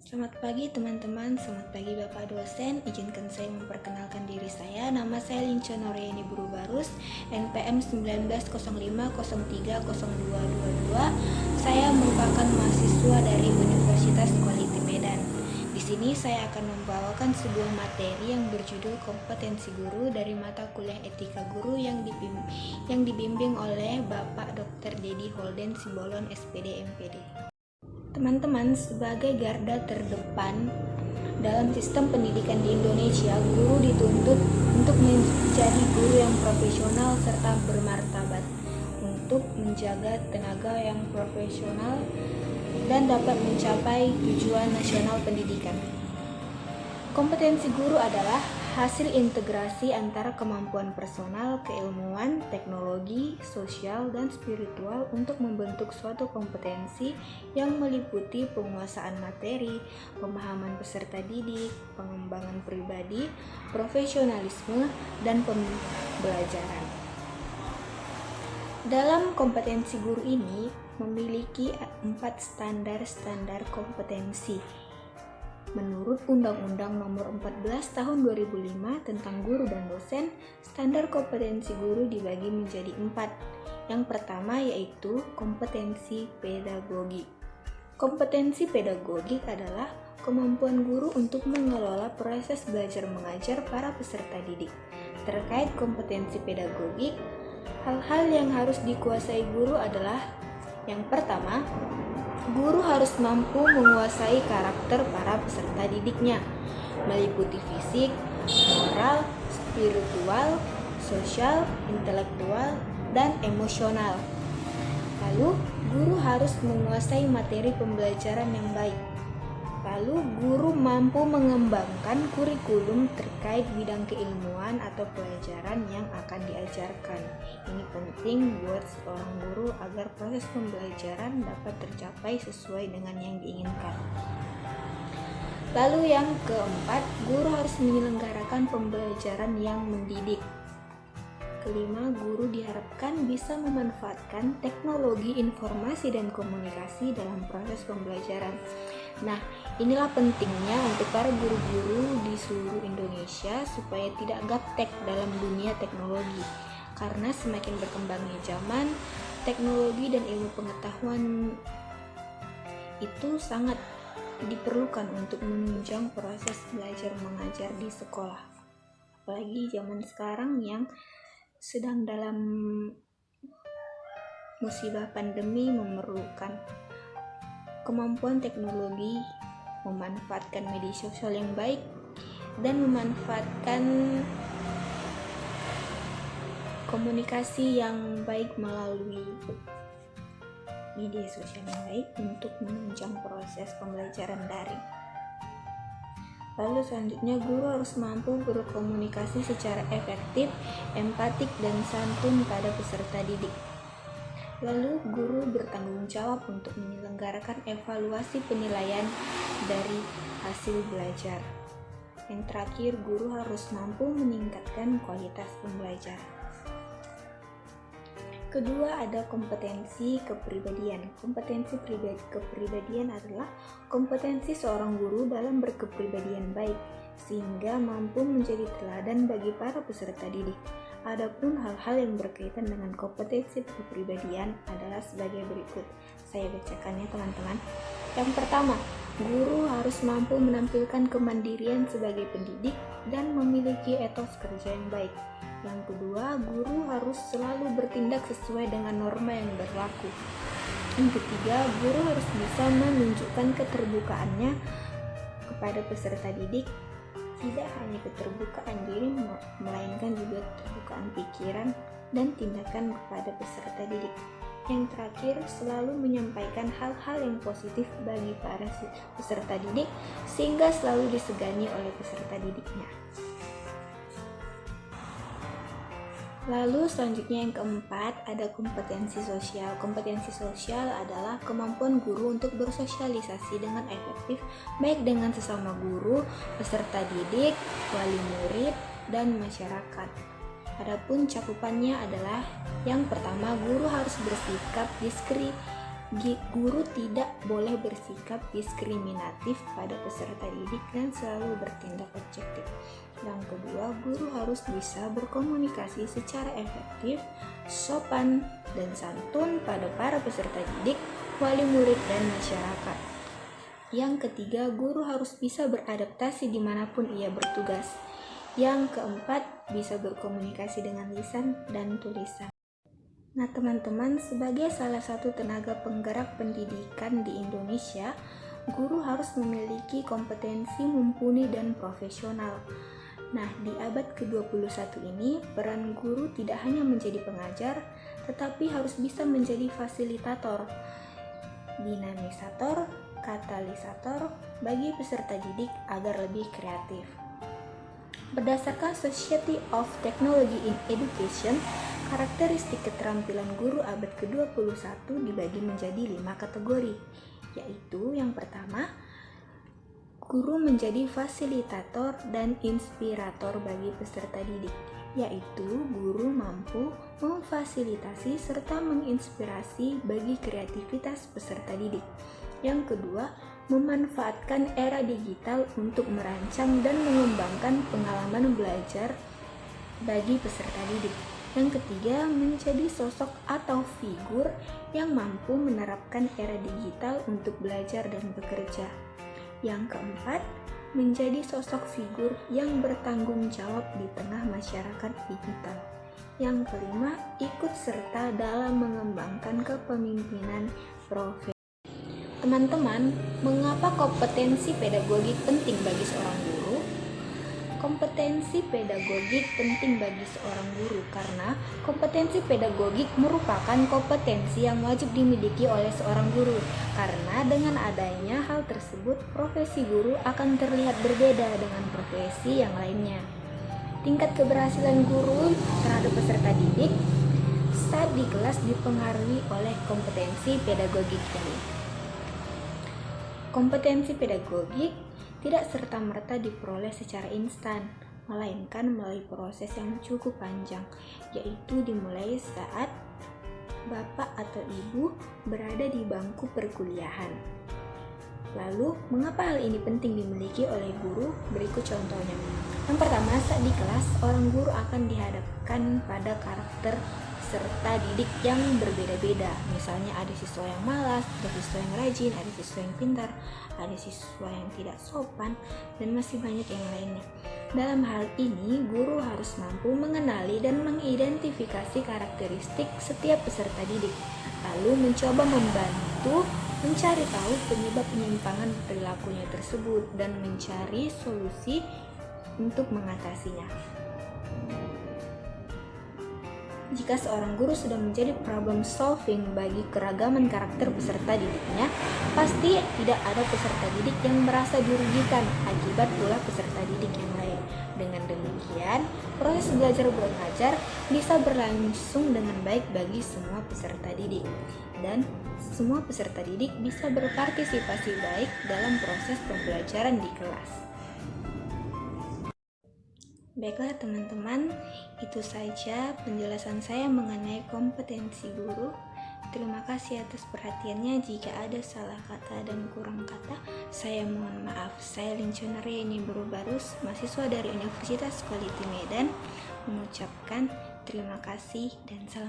Selamat pagi teman-teman, selamat pagi Bapak dosen. Izinkan saya memperkenalkan diri saya. Nama saya Linca Noriani Burubarus, NPM 1905030222. Saya merupakan mahasiswa dari Universitas Quality Medan. Di sini saya akan membawakan sebuah materi yang berjudul kompetensi guru dari mata kuliah etika guru yang dibimbing oleh Bapak Dr. Dedi Holden Simbolon SPD MPD. Teman-teman, sebagai garda terdepan dalam sistem pendidikan di Indonesia, guru dituntut untuk menjadi guru yang profesional serta bermartabat, untuk menjaga tenaga yang profesional dan dapat mencapai tujuan nasional pendidikan. Kompetensi guru adalah hasil integrasi antara kemampuan personal, keilmuan, teknologi, sosial, dan spiritual untuk membentuk suatu kompetensi yang meliputi penguasaan materi, pemahaman peserta didik, pengembangan pribadi, profesionalisme, dan pembelajaran. Dalam kompetensi guru ini memiliki 4 standar kompetensi. Menurut Undang-Undang Nomor 14 Tahun 2005 tentang Guru dan Dosen, standar kompetensi guru dibagi menjadi 4. Yang pertama yaitu kompetensi pedagogik. Kompetensi pedagogik adalah kemampuan guru untuk mengelola proses belajar mengajar para peserta didik. Terkait kompetensi pedagogik, hal-hal yang harus dikuasai guru adalah: yang pertama, guru harus mampu menguasai karakter para peserta didiknya, meliputi fisik, moral, spiritual, sosial, intelektual, dan emosional. Lalu, guru harus menguasai materi pembelajaran yang baik. Lalu, guru mampu mengembangkan kurikulum terkait bidang keilmuan atau pelajaran yang akan diajarkan. Ini penting buat seorang guru agar proses pembelajaran dapat tercapai sesuai dengan yang diinginkan. Lalu yang keempat, guru harus menyelenggarakan pembelajaran yang mendidik. Kelima, guru diharapkan bisa memanfaatkan teknologi informasi dan komunikasi dalam proses pembelajaran. Nah, inilah pentingnya untuk para guru-guru di seluruh Indonesia supaya tidak gaptek dalam dunia teknologi. Karena semakin berkembangnya zaman, teknologi dan ilmu pengetahuan itu sangat diperlukan untuk menunjang proses belajar mengajar di sekolah. Apalagi zaman sekarang yang sedang dalam musibah pandemi memerlukan kemampuan teknologi, memanfaatkan media sosial yang baik, dan memanfaatkan komunikasi yang baik melalui media sosial yang baik untuk menunjang proses pembelajaran daring. Lalu selanjutnya, guru harus mampu berkomunikasi secara efektif, empatik, dan santun pada peserta didik. Lalu, guru bertanggung jawab untuk menyelenggarakan evaluasi penilaian dari hasil belajar. Yang terakhir, guru harus mampu meningkatkan kualitas pembelajaran. Kedua, ada kompetensi kepribadian. Kompetensi kepribadian adalah kompetensi seorang guru dalam berkepribadian baik, sehingga mampu menjadi teladan bagi para peserta didik. Adapun hal-hal yang berkaitan dengan kompetensi kepribadian adalah sebagai berikut. Saya bacakannya teman-teman. Yang pertama, guru harus mampu menampilkan kemandirian sebagai pendidik dan memiliki etos kerja yang baik. Yang kedua, guru harus selalu bertindak sesuai dengan norma yang berlaku. Yang ketiga, guru harus bisa menunjukkan keterbukaannya kepada peserta didik, tidak hanya keterbukaan diri, melainkan juga keterbukaan pikiran dan tindakan kepada peserta didik. Yang terakhir, selalu menyampaikan hal-hal yang positif bagi para peserta didik, sehingga selalu disegani oleh peserta didiknya. Lalu selanjutnya yang keempat, ada kompetensi sosial. Kompetensi sosial adalah kemampuan guru untuk bersosialisasi dengan efektif, baik dengan sesama guru, peserta didik, wali murid, dan masyarakat. Adapun cakupannya adalah: yang pertama, guru harus bersikap diskri Guru tidak boleh bersikap diskriminatif pada peserta didik dan selalu bertindak objektif. Yang kedua, guru harus bisa berkomunikasi secara efektif, sopan, dan santun pada para peserta didik, wali murid, dan masyarakat. Yang ketiga, guru harus bisa beradaptasi dimanapun ia bertugas. Yang keempat, bisa berkomunikasi dengan lisan dan tulisan. Nah teman-teman, sebagai salah satu tenaga penggerak pendidikan di Indonesia, guru harus memiliki kompetensi mumpuni dan profesional. Nah, di abad ke-21 ini, peran guru tidak hanya menjadi pengajar, tetapi harus bisa menjadi fasilitator, dinamisator, katalisator bagi peserta didik agar lebih kreatif. Berdasarkan Society of Technology in Education, karakteristik keterampilan guru abad ke-21 dibagi menjadi 5 kategori, yaitu yang pertama, guru menjadi fasilitator dan inspirator bagi peserta didik, yaitu guru mampu memfasilitasi serta menginspirasi bagi kreativitas peserta didik. Yang kedua, memanfaatkan era digital untuk merancang dan mengembangkan pengalaman belajar bagi peserta didik. Yang ketiga, menjadi sosok atau figur yang mampu menerapkan era digital untuk belajar dan bekerja. Yang keempat, menjadi sosok figur yang bertanggung jawab di tengah masyarakat digital. Yang kelima, ikut serta dalam mengembangkan kepemimpinan profesional. Teman-teman, mengapa kompetensi pedagogik penting bagi seorang guru? Kompetensi pedagogik penting bagi seorang guru karena kompetensi pedagogik merupakan kompetensi yang wajib dimiliki oleh seorang guru. Karena dengan adanya hal tersebut, profesi guru akan terlihat berbeda dengan profesi yang lainnya. Tingkat keberhasilan guru terhadap peserta didik saat di kelas dipengaruhi oleh kompetensi pedagogik ini. Kompetensi pedagogik tidak serta-merta diperoleh secara instan, melainkan melalui proses yang cukup panjang, yaitu dimulai saat bapak atau ibu berada di bangku perkuliahan. Lalu, mengapa hal ini penting dimiliki oleh guru? Berikut contohnya. Yang pertama, saat di kelas, orang guru akan dihadapkan pada karakter peserta didik yang berbeda-beda. Misalnya ada siswa yang malas, ada siswa yang rajin, ada siswa yang pintar, ada siswa yang tidak sopan, dan masih banyak yang lainnya. Dalam hal ini, guru harus mampu mengenali dan mengidentifikasi karakteristik setiap peserta didik, lalu mencoba membantu mencari tahu penyebab penyimpangan perilakunya tersebut dan mencari solusi untuk mengatasinya. Jika seorang guru sudah menjadi problem solving bagi keragaman karakter peserta didiknya, pasti tidak ada peserta didik yang merasa dirugikan akibat pula peserta didik yang lain. Dengan demikian, proses belajar mengajar bisa berlangsung dengan baik bagi semua peserta didik, dan semua peserta didik bisa berpartisipasi baik dalam proses pembelajaran di kelas. Baiklah teman-teman, itu saja penjelasan saya mengenai kompetensi guru. Terima kasih atas perhatiannya. Jika ada salah kata dan kurang kata, saya mohon maaf. Saya Lincoln Reni Barubarus, mahasiswa dari Universitas Quality Medan, mengucapkan terima kasih dan salam.